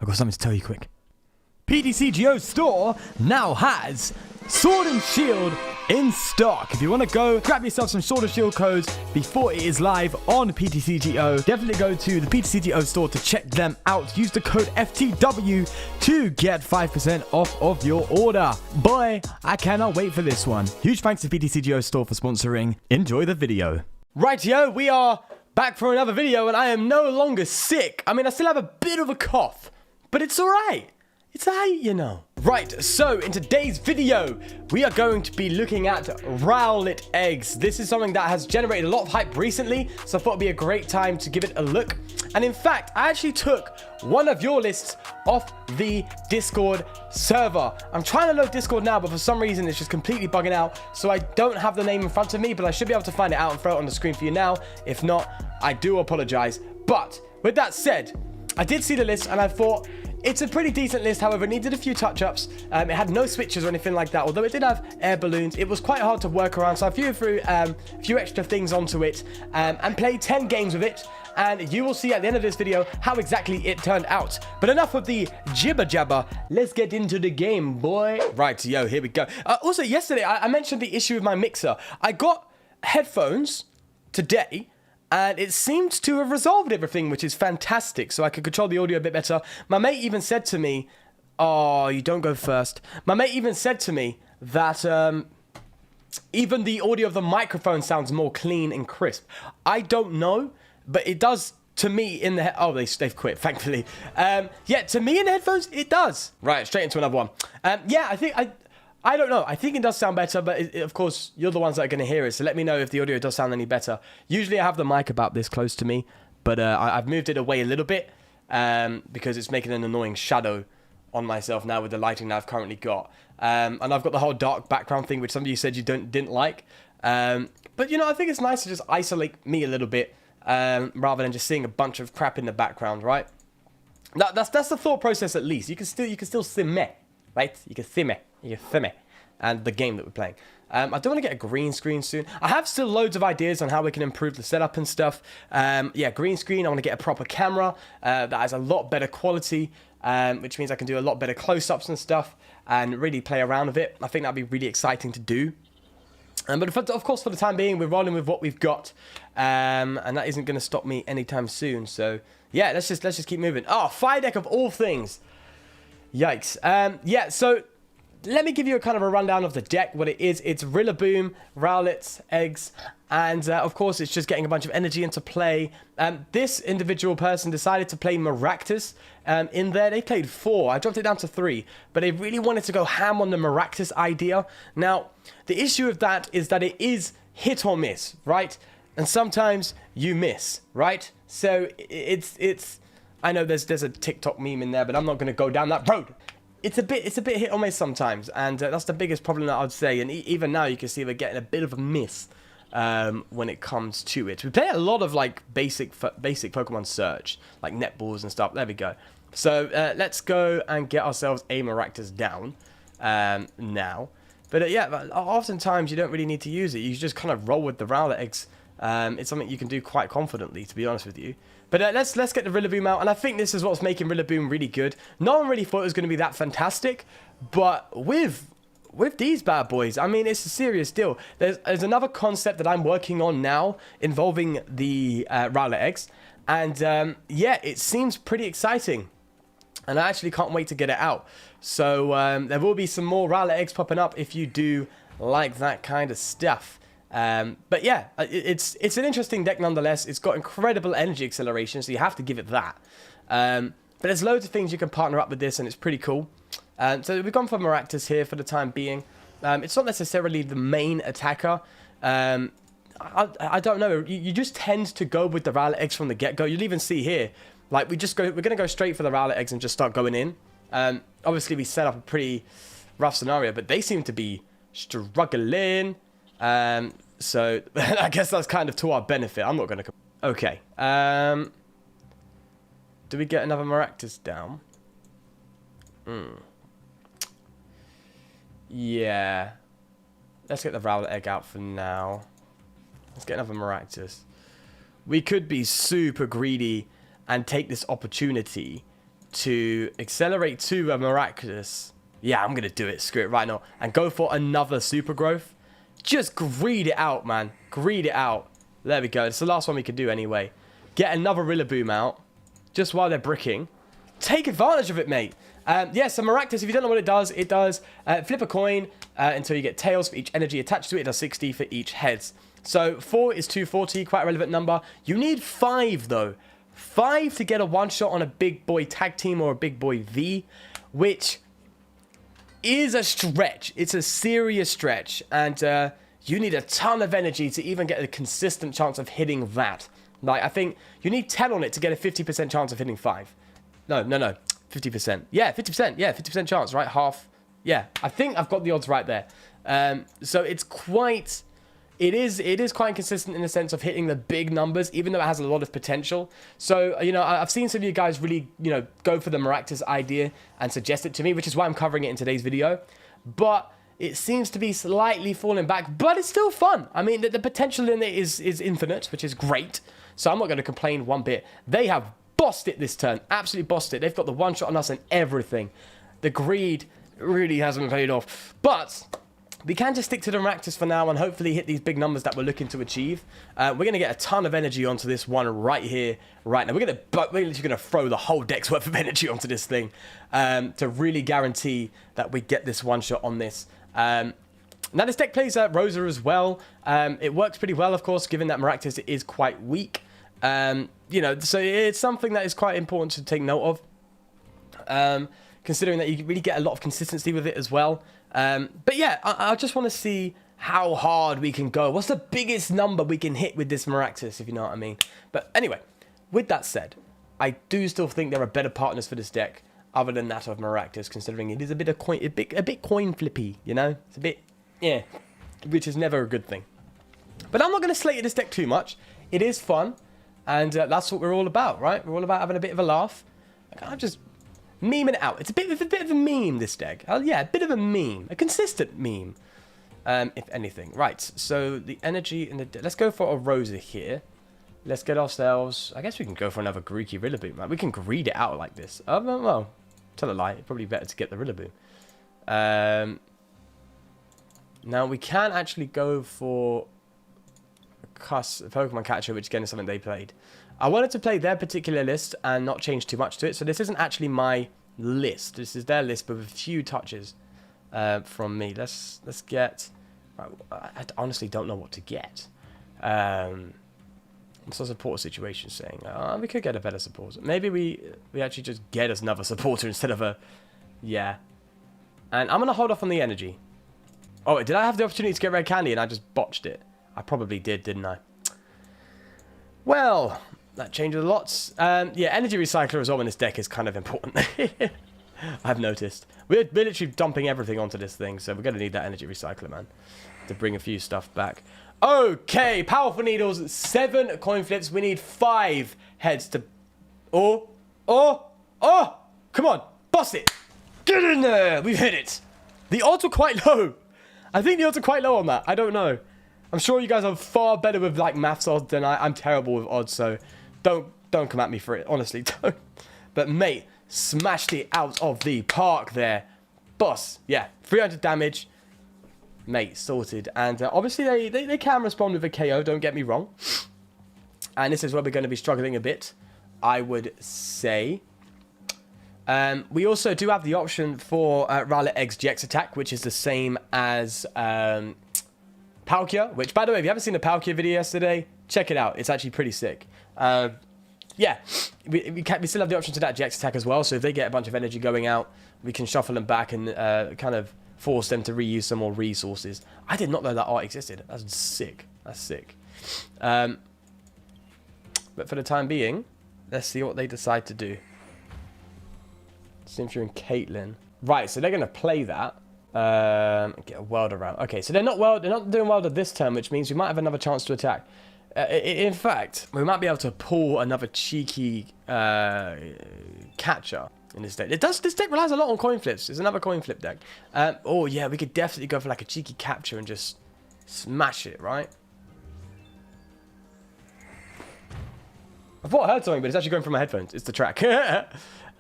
I've got something to tell you quick. PTCGO store now has Sword and Shield in stock. If you want to go grab yourself some Sword and Shield codes before it is live on PTCGO, definitely go to the PTCGO store to check them out. Use the code FTW to get 5% off of your order. Boy, I cannot wait for this one. Huge thanks to PTCGO store for sponsoring. Enjoy the video. Right, yo, we are back for another video and I am no longer sick. I mean, I still have a bit of a cough, but it's alright. It's alright, you know. Right, so in today's video, we are going to be looking at RowlEggs. This is something that has generated a lot of hype recently, so I thought it'd be a great time to give it a look. And in fact, I actually took one of your lists off the Discord server. I'm trying to load Discord now, but for some reason it's just completely bugging out, so I don't have the name in front of me, but I should be able to find it out and throw it on the screen for you now. If not, I do apologize. But with that said, I did see the list and I thought, it's a pretty decent list, however, it needed a few touch-ups. It had no switches or anything like that, although it did have air balloons. It was quite hard to work around, so I threw a few extra things onto it and played 10 games with it. And you will see at the end of this video how exactly it turned out. But enough of the jibber-jabber. Let's get into the game, boy. Right, yo, here we go. Also, yesterday, I mentioned the issue with my mixer. I got headphones today, and it seemed to have resolved everything, which is fantastic. So I could control the audio a bit better. My mate even said to me, oh, you don't go first. My mate even said to me that even the audio of the microphone sounds more clean and crisp. I don't know, but it does to me in the... Oh, they've quit, thankfully. Yeah, to me in the headphones, it does. Right, straight into another one. Yeah, I don't know. I think it does sound better, but of course, you're the ones that are going to hear it, so let me know if the audio does sound any better. Usually I have the mic about this close to me, but I've moved it away a little bit because it's making an annoying shadow on myself now with the lighting that I've currently got. And I've got the whole dark background thing, which some of you said you didn't like. But, you know, I think it's nice to just isolate me a little bit rather than just seeing a bunch of crap in the background, right? That's the thought process at least. You can still see me, right? You can see me. You feel me? And the game that we're playing. I do want to get a green screen soon. I have still loads of ideas on how we can improve the setup and stuff. Yeah, green screen. I want to get a proper camera that has a lot better quality, which means I can do a lot better close-ups and stuff and really play around with it. I think that'd be really exciting to do. But of course, for the time being, we're rolling with what we've got, and that isn't going to stop me anytime soon. So yeah, let's just keep moving. Oh, fire deck of all things. Yikes. Yeah, so let me give you a kind of a rundown of the deck, what it is. It's Rillaboom, RowlEggs, and of course it's just getting a bunch of energy into play. This individual person decided to play Maractus in there. They played 4. I dropped it down to 3, but they really wanted to go ham on the Maractus idea. Now, the issue with that is that it is hit or miss, right? And sometimes you miss, right? So it's I know there's a TikTok meme in there, but I'm not going to go down that road. It's a bit hit or miss sometimes, and that's the biggest problem that I'd say. And even now, you can see we're getting a bit of a miss when it comes to it. We play a lot of like basic Pokemon search, like netballs and stuff. There we go. So let's go and get ourselves a Maractus down now. But yeah, oftentimes you don't really need to use it. You just kind of roll with the RowlEggs. It's something you can do quite confidently, to be honest with you. But let's get the Rillaboom out, and I think this is what's making Rillaboom really good. No one really thought it was going to be that fantastic, but with these bad boys, I mean, it's a serious deal. There's another concept that I'm working on now involving the RowlEggs, and yeah, it seems pretty exciting, and I actually can't wait to get it out. So there will be some more RowlEggs popping up if you do like that kind of stuff. But yeah, it's an interesting deck nonetheless. It's got incredible energy acceleration, so you have to give it that. But there's loads of things you can partner up with this, and it's pretty cool. So we've gone for Maractus here for the time being. It's not necessarily the main attacker. I don't know. You just tend to go with the RowlEggs from the get-go. You'll even see here, like we're going to go straight for the RowlEggs and just start going in. Obviously, we set up a pretty rough scenario, but they seem to be struggling. So I guess that's kind of to our benefit. I'm not going to... Okay. Do we get another Maractus down? Yeah. Let's get the RowlEgg out for now. Let's get another Maractus. We could be super greedy and take this opportunity to accelerate to a Miraculous. Yeah, I'm going to do it. Screw it right now. And go for another Super Growth. Just greed it out, man. Greed it out. There we go. It's the last one we could do anyway. Get another Rillaboom out. Just while they're bricking. Take advantage of it, mate. Yeah, so Miraculous, if you don't know what it does flip a coin until you get tails for each energy attached to it. It does 60 for each heads. So 4 is 240, quite a relevant number. You need 5, though. 5 to get a one-shot on a big boy tag team or a big boy V, which is a stretch. It's a serious stretch, and you need a ton of energy to even get a consistent chance of hitting that. Like, I think you need 10 on it to get a 50% chance of hitting 5. No, 50%. Yeah, 50%. Yeah, 50% chance, right? Half. Yeah, I think I've got the odds right there. So it's quite... It is quite consistent in the sense of hitting the big numbers, even though it has a lot of potential. So, you know, I've seen some of you guys really, you know, go for the Miraculous idea and suggest it to me, which is why I'm covering it in today's video. But it seems to be slightly falling back, but it's still fun. I mean, the potential in it is infinite, which is great. So I'm not going to complain one bit. They have bossed it this turn. Absolutely bossed it. They've got the one shot on us and everything. The greed really hasn't paid off. But... we can just stick to the Miraculous for now and hopefully hit these big numbers that we're looking to achieve. We're going to get a ton of energy onto this one right here, right now. We're literally going to throw the whole deck's worth of energy onto this thing to really guarantee that we get this one shot on this. Now, this deck plays Rosa as well. It works pretty well, of course, given that Miraculous is quite weak. You know, so it's something that is quite important to take note of. Considering that you really get a lot of consistency with it as well. But yeah, I just want to see how hard we can go. What's the biggest number we can hit with this Miraculous, if you know what I mean? But anyway, with that said, I do still think there are better partners for this deck other than that of Miraculous, considering it is a bit coin flippy, you know? It's a bit, yeah, which is never a good thing. But I'm not going to slate this deck too much. It is fun, and that's what we're all about, right? We're all about having a bit of a laugh. I'm just... memeing it out. It's a bit of a meme, this deck. Yeah, a bit of a meme. A consistent meme, if anything. Right, so the energy in the... let's go for a Rosa here. Let's get ourselves... I guess we can go for another Greeky Rillaboom, right? We can greed it out like this. Well, tell a lie. It's probably better to get the Rillaboom. Now, we can actually go for a Pokemon Catcher, which again is something they played. I wanted to play their particular list and not change too much to it. So this isn't actually my list. This is their list with a few touches from me. Let's get... I honestly don't know what to get. What's the support situation saying? We could get a better supporter. Maybe we actually just get us another supporter instead of a... yeah. And I'm going to hold off on the energy. Oh, did I have the opportunity to get red candy and I just botched it? I probably did, didn't I? Well... that changes a lot. Yeah, Energy Recycler as well in this deck is kind of important. I've noticed. We're literally dumping everything onto this thing, so we're going to need that Energy Recycler, man, to bring a few stuff back. Okay, Powerful Needles, 7 coin flips. We need 5 heads to... oh! Come on, boss it! Get in there! We've hit it! The odds were quite low. I think the odds are quite low on that. I don't know. I'm sure you guys are far better with, like, maths odds than I'm terrible with odds, so... Don't come at me for it. Honestly, don't. But, mate, smashed it out of the park there. Boss. Yeah, 300 damage. Mate, sorted. And obviously, they can respond with a KO, don't get me wrong. And this is where we're going to be struggling a bit, I would say. We also do have the option for RowlEggs GX attack, which is the same as Palkia. Which, by the way, if you haven't seen the Palkia video yesterday, check it out. It's actually pretty sick. Yeah, we still have the option to that GX attack as well. So if they get a bunch of energy going out, we can shuffle them back and kind of force them to reuse some more resources. I did not know that art existed. That's sick. That's sick. But for the time being, let's see what they decide to do. Symmetry and Caitlyn. Right, so they're going to play that. Get a Welder around. Okay, so they're not doing Welder this turn, which means we might have another chance to attack. In fact, we might be able to pull another cheeky catcher in this deck. This deck relies a lot on coin flips. It's another coin flip deck. Oh yeah, we could definitely go for like a cheeky capture and just smash it, right? I thought I heard something, but it's actually going from my headphones. It's the track.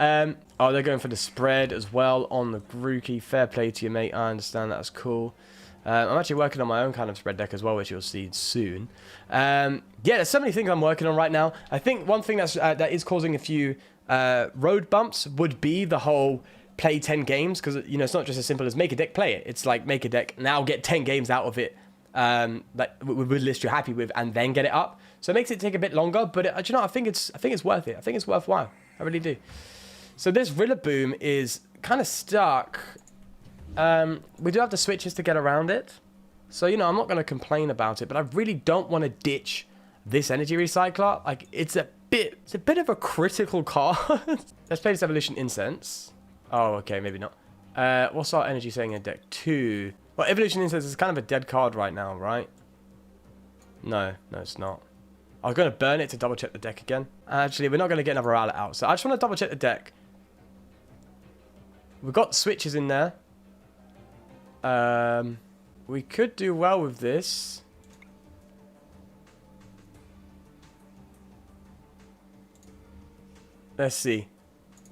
Oh, they're going for the spread as well on the Grookey. Fair play to you, mate. I understand. That's cool. I'm actually working on my own kind of spread deck as well, which you'll see soon. Yeah, there's so many things I'm working on right now. I think one thing that is causing a few road bumps would be the whole play 10 games, because, you know, it's not just as simple as make a deck, play it. It's like make a deck, now get 10 games out of it, like with a list you're happy with, and then get it up. So it makes it take a bit longer, but do you know, I think it's worth it. I think it's worthwhile. I really do. So this Rillaboom is kind of stuck. We do have the switches to get around it. So, you know, I'm not going to complain about it, but I really don't want to ditch this energy recycler. Like, it's a bit of a critical card. Let's play this Evolution Incense. Oh, okay, maybe not. What's our energy saying in deck 2? Well, Evolution Incense is kind of a dead card right now, right? No, it's not. I was going to burn it to double check the deck again. Actually, we're not going to get another outlet out. So I just want to double check the deck. We've got switches in there. We could do well with this. Let's see.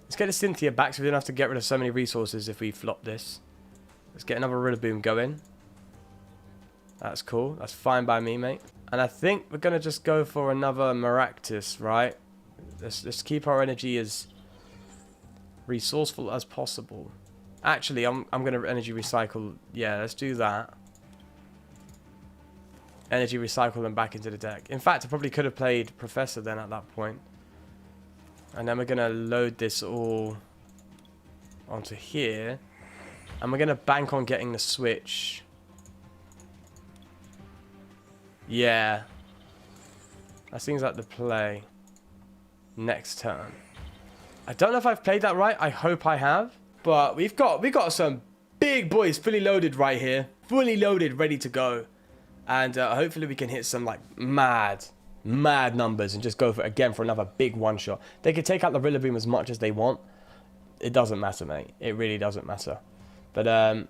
Let's get the Cynthia back so we don't have to get rid of so many resources if we flop this. Let's get another Rillaboom going. That's cool. That's fine by me, mate. And I think we're going to just go for another Maractus, right? Let's keep our energy as resourceful as possible. Actually, I'm going to energy recycle. Yeah, let's do that. Energy recycle them back into the deck. In fact, I probably could have played Professor then at that point. And then we're going to load this all onto here. And we're going to bank on getting the switch. Yeah. That seems like the play. Next turn. I don't know if I've played that right. I hope I have. But we've got some big boys fully loaded right here. Fully loaded, ready to go. And hopefully we can hit some like mad numbers and just go for again for another big one shot. They could take out the Rillaboom as much as they want. It doesn't matter, mate. It really doesn't matter. But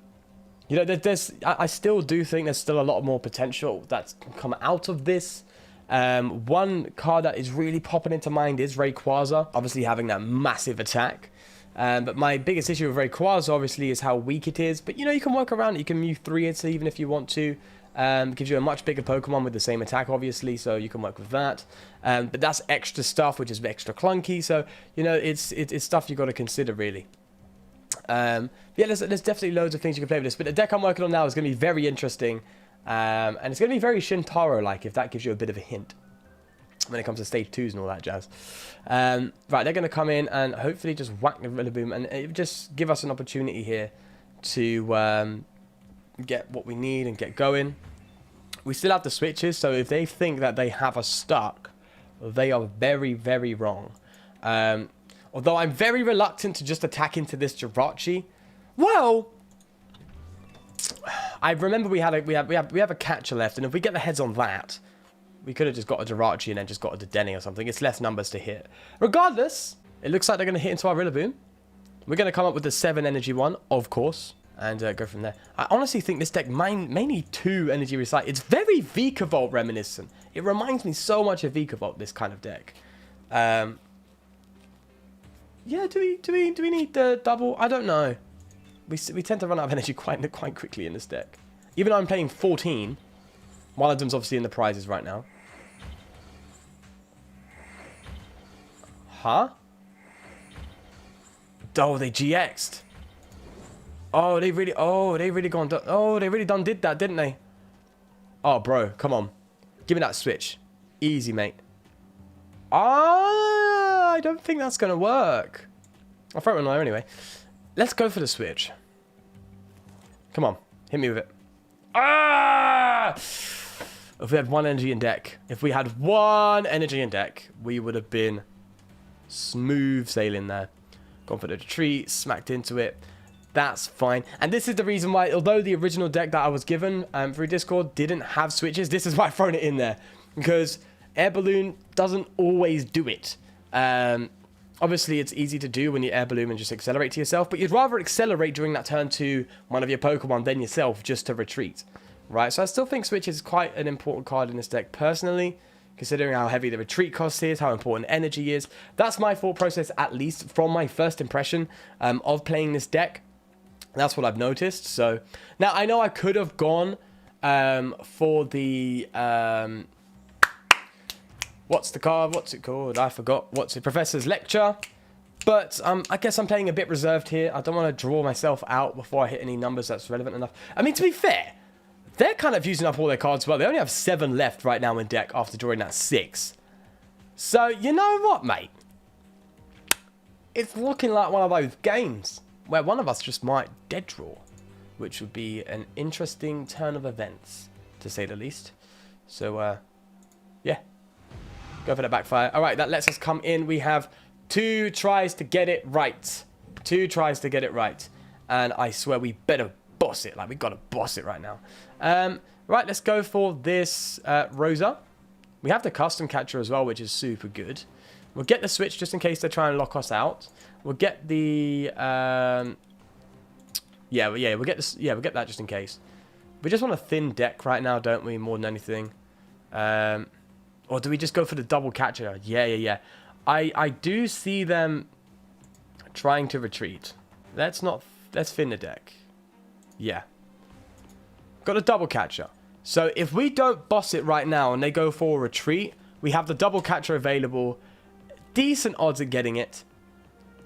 you know, I still do think there's still a lot more potential that's come out of this. One card that is really popping into mind is Rayquaza, obviously having that massive attack. But my biggest issue with Rayquaza obviously is how weak it is. But you know, you can work around it. You can Mew 3 it even if you want to. Gives you a much bigger Pokemon with the same attack, obviously, so you can work with that. But that's extra stuff, which is extra clunky. So you know, it's stuff you got to consider really. Yeah, there's definitely loads of things you can play with this. But the deck I'm working on now is going to be very interesting, and it's going to be very Shintaro-like, if that gives you a bit of a hint when it comes to stage 2s and all that jazz. Right, they're going to come in and hopefully just whack the Rillaboom, and it just give us an opportunity here to get what we need and get going. We still have the switches, so if they think that they have us stuck, they are very, very wrong. Although I'm very reluctant to just attack into this Jirachi. Well, I remember we have a catcher left, and if we get the heads on that, we could have just got a Jirachi and then just got a Dedenne or something. It's less numbers to hit. Regardless, it looks like they're going to hit into our Rillaboom. We're going to come up with the 7 energy one, of course, and go from there. I honestly think this deck may need 2 energy recycle. It's very Vikavolt reminiscent. It reminds me so much of Vikavolt, this kind of deck. Yeah, do we need the double? I don't know. We tend to run out of energy quite quickly in this deck. Even though I'm playing 14, one of them's obviously in the prizes right now. Huh? Oh, they GX'd. Oh, they really done did that, didn't they? Oh, bro, come on. Give me that switch. Easy, mate. Ah, I don't think that's going to work. I'll throw it on there anyway. Let's go for the switch. Come on. Hit me with it. Ah! If we had 1 energy in deck. If we had 1 energy in deck, we would have been smooth sailing there. Gone for the retreat, smacked into it. That's fine. And this is the reason why, although the original deck that I was given through Discord didn't have switches, this is why I've thrown it in there. Because Air Balloon doesn't always do it. Obviously, it's easy to do when you Air Balloon and just accelerate to yourself, but you'd rather accelerate during that turn to one of your Pokemon than yourself just to retreat, right? So I still think Switch is quite an important card in this deck personally, considering how heavy the retreat cost is, how important energy is. That's my thought process, at least from my first impression of playing this deck. That's what I've noticed. So now I know I could have gone for the what's the card? What's it called? I forgot. What's it? Professor's Lecture. But I guess I'm playing a bit reserved here. I don't want to draw myself out before I hit any numbers that's relevant enough. I mean, to be fair, they're kind of using up all their cards well. They only have 7 left right now in deck after drawing that 6. So, you know what, mate? It's looking like one of those games where one of us just might dead draw, which would be an interesting turn of events, to say the least. So, yeah. Go for the backfire. All right, that lets us come in. We have 2 tries to get it right. 2 tries to get it right. And I swear we better boss it. Like, we got to boss it right now. Right, let's go for this Rosa. We have the custom catcher as well, which is super good. We'll get the switch just in case they try and lock us out. We'll get the... we'll get this. Yeah, we'll get that just in case. We just want a thin deck right now, don't we? More than anything. Or do we just go for the double catcher? Yeah. I do see them trying to retreat. Let's thin the deck. Yeah. Got a double catcher. So if we don't boss it right now and they go for a retreat, we have the double catcher available. Decent odds at getting it.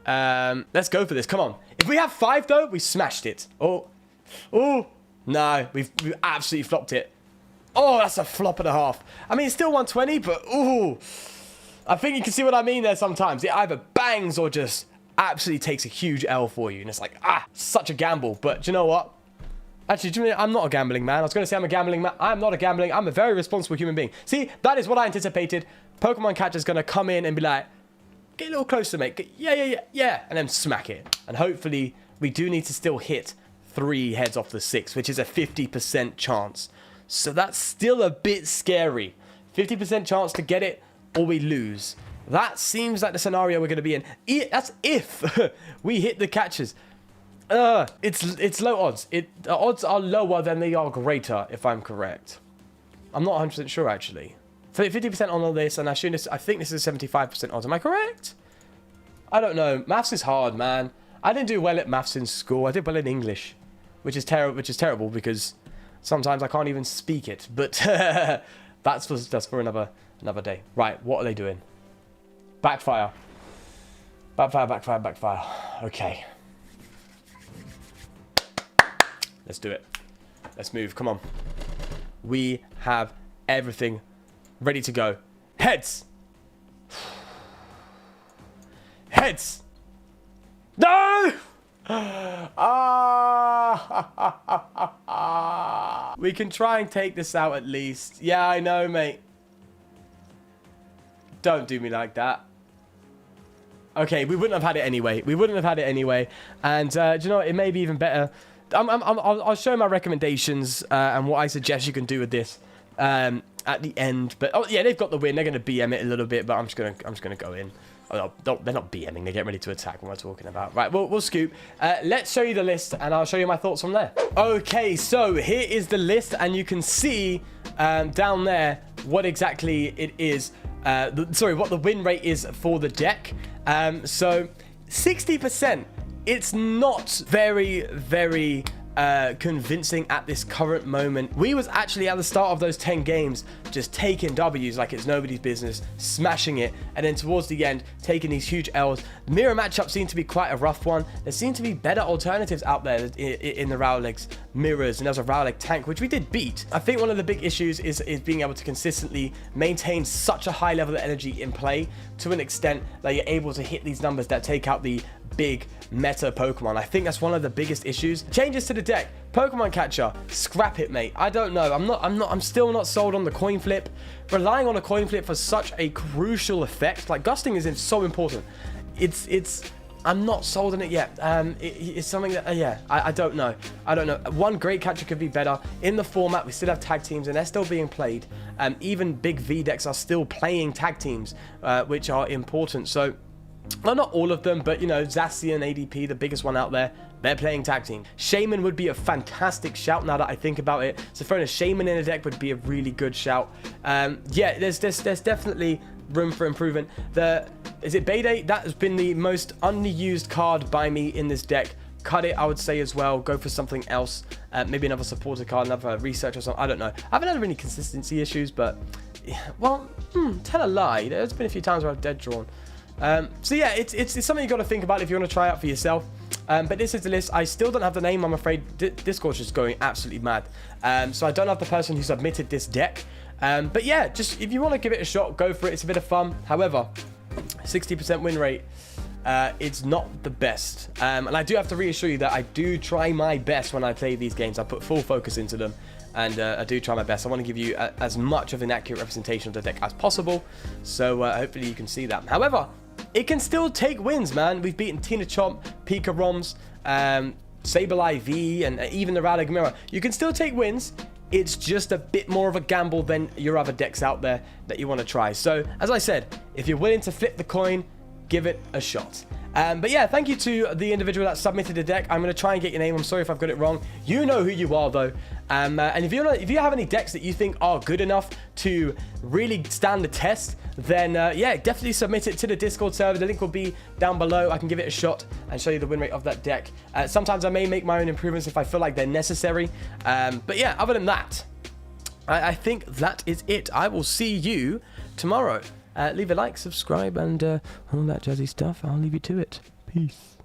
Let's go for this. Come on. If we have 5 though, we smashed it. Oh. No, we've absolutely flopped it. Oh, that's a flop and a half. I mean, it's still 120, but ooh. I think you can see what I mean there sometimes. It either bangs or just absolutely takes a huge L for you. And it's like, such a gamble. But do you know what? Actually, I'm not a gambling man. I was going to say I'm a gambling man. I'm not a gambling. I'm a very responsible human being. See, that is what I anticipated. Pokemon Catcher's going to come in and be like, get a little closer, mate. Yeah. And then smack it. And hopefully, we do need to still hit 3 heads off the 6, which is a 50% chance. So that's still a bit scary. 50% chance to get it or we lose. That seems like the scenario we're going to be in. That's if we hit the catches. It's low odds. The odds are lower than they are greater, if I'm correct. I'm not 100% sure, actually. 50% on all this, and I think this is 75% odds. Am I correct? I don't know. Maths is hard, man. I didn't do well at maths in school. I did well in English, which is terrible because sometimes I can't even speak it. But that's for another day. Right, what are they doing? Backfire. Backfire. Okay. Let's do it. Let's move. Come on. We have everything ready to go. Heads. Heads. No! We can try and take this out at least. Yeah, I know, mate. Don't do me like that. Okay, we wouldn't have had it anyway. And do you know what? It may be even better. I'll show my recommendations and what I suggest you can do with this at the end. But oh yeah, they've got the win. They're going to BM it a little bit, but I'm just gonna go in. Oh, no, they're not BMing. They're getting ready to attack. What we're talking about. Right, we'll scoop. Let's show you the list, and I'll show you my thoughts from there. Okay, so here is the list, and you can see down there what exactly it is. What the win rate is for the deck. So 60%. It's not very convincing at this current moment. We was actually at the start of those 10 games just taking W's like it's nobody's business, smashing it, and then towards the end taking these huge L's. The mirror matchup seemed to be quite a rough one. There seemed to be better alternatives out there in the RowlEggs mirrors, and there was a RowlEgg tank which we did beat. I think one of the big issues is being able to consistently maintain such a high level of energy in play to an extent that you're able to hit these numbers that take out the big meta Pokemon. I think that's one of the biggest issues. Changes to the deck. Pokemon Catcher, scrap it, mate. I don't know. I'm still not sold on the coin flip. Relying on a coin flip for such a crucial effect, like gusting is so important. I'm not sold on it yet. It's something that, I don't know. One great catcher could be better. In the format, we still have tag teams, and they're still being played. Even big V decks are still playing tag teams, which are important. So well, not all of them, but, you know, Zacian ADP, the biggest one out there, they're playing tag team. Shaman would be a fantastic shout now that I think about it. So throwing a Shaman in a deck would be a really good shout. Yeah, there's definitely room for improvement. Is it Bayday? That has been the most underused card by me in this deck. Cut it, I would say, as well. Go for something else. Maybe another supporter card, another research or something. I don't know. I haven't had any consistency issues, but, well, tell a lie. There's been a few times where I've dead drawn. So yeah, it's something you got to think about if you want to try out for yourself. But this is the list. I still don't have the name. I'm afraid Discord's just going absolutely mad. So I don't have the person who submitted this deck. But yeah, just if you want to give it a shot, go for it. It's a bit of fun. However, 60% win rate, it's not the best. And I do have to reassure you that I do try my best when I play these games. I put full focus into them. And I do try my best. I want to give you as much of an accurate representation of the deck as possible. So hopefully you can see that. However, it can still take wins, man. We've beaten Tina Chomp, Pika Roms, Sableye V, and even the RowlEggs Mirror. You can still take wins. It's just a bit more of a gamble than your other decks out there that you want to try. So, as I said, if you're willing to flip the coin, give it a shot. But yeah, thank you to the individual that submitted the deck. I'm going to try and get your name. I'm sorry if I've got it wrong. You know who you are, though. And if you have any decks that you think are good enough to really stand the test, then yeah, definitely submit it to the Discord server. The link will be down below. I can give it a shot and show you the win rate of that deck. Sometimes I may make my own improvements if I feel like they're necessary. But yeah, other than that, I think that is it. I will see you tomorrow. Leave a like, subscribe, and all that jazzy stuff. I'll leave you to it. Peace.